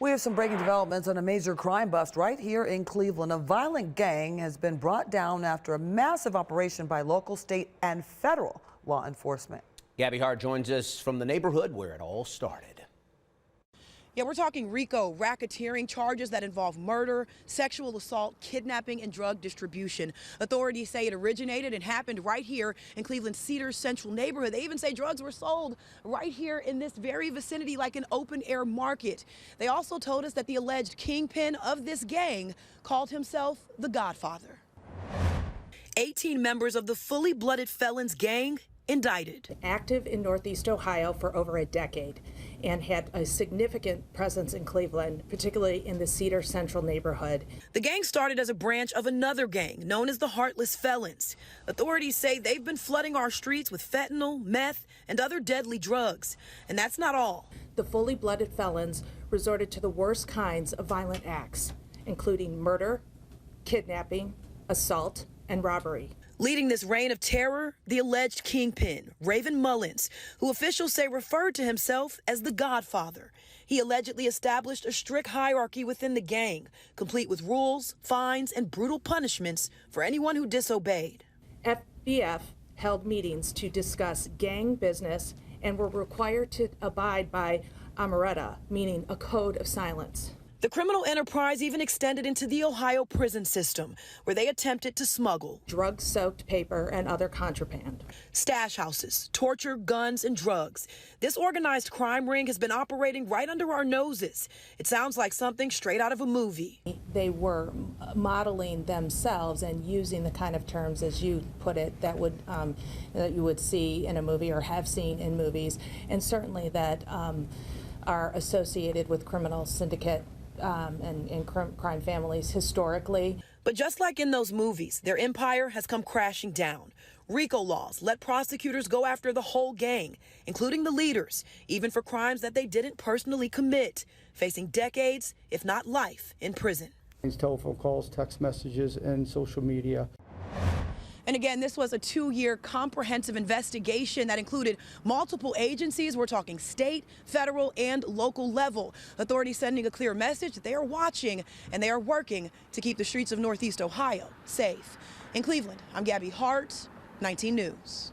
We have some breaking developments on a major crime bust right here in Cleveland. A violent gang has been brought down after a massive operation by local, state, and federal law enforcement. Gabby Hart joins us from the neighborhood where it all started. Yeah, we're talking RICO, racketeering charges that involve murder, sexual assault, kidnapping, and drug distribution. Authorities say it originated and happened right here in Cleveland's Cedars Central neighborhood. They even say drugs were sold right here in this very vicinity, like an open-air market. They also told us that the alleged kingpin of this gang called himself the Godfather. 18 members of the fully Blooded Felons gang indicted. Active in Northeast Ohio for over a decade and had a significant presence in Cleveland, particularly in the Cedar Central neighborhood. The gang started as a branch of another gang known as the Heartless Felons. Authorities say they've been flooding our streets with fentanyl, meth, and other deadly drugs. And that's not all. The fully Blooded Felons resorted to the worst kinds of violent acts, including murder, kidnapping, assault, and robbery. Leading this reign of terror, the alleged kingpin, Raven Mullins, who officials say referred to himself as the Godfather. He allegedly established a strict hierarchy within the gang, complete with rules, fines, and brutal punishments for anyone who disobeyed. FBF held meetings to discuss gang business and were required to abide by Amaretta, meaning a code of silence. The criminal enterprise even extended into the Ohio prison system, where they attempted to smuggle drug-soaked paper and other contraband, stash houses, torture, guns, and drugs. This organized crime ring has been operating right under our noses. It sounds like something straight out of a movie. They were modeling themselves and using the kind of terms, as you put it, that you would see in a movie or have seen in movies, and certainly that are associated with criminal syndicate and crime families historically. But just like in those movies, their empire has come crashing down. RICO laws let prosecutors go after the whole gang, including the leaders, even for crimes that they didn't personally commit, facing decades, if not life, in prison. Telephone calls, text messages, and social media. And again, this was a 2-year comprehensive investigation that included multiple agencies. We're talking state, federal, and local level. Authorities sending a clear message that they are watching and they are working to keep the streets of Northeast Ohio safe. In Cleveland, I'm Gabby Hart, 19 News.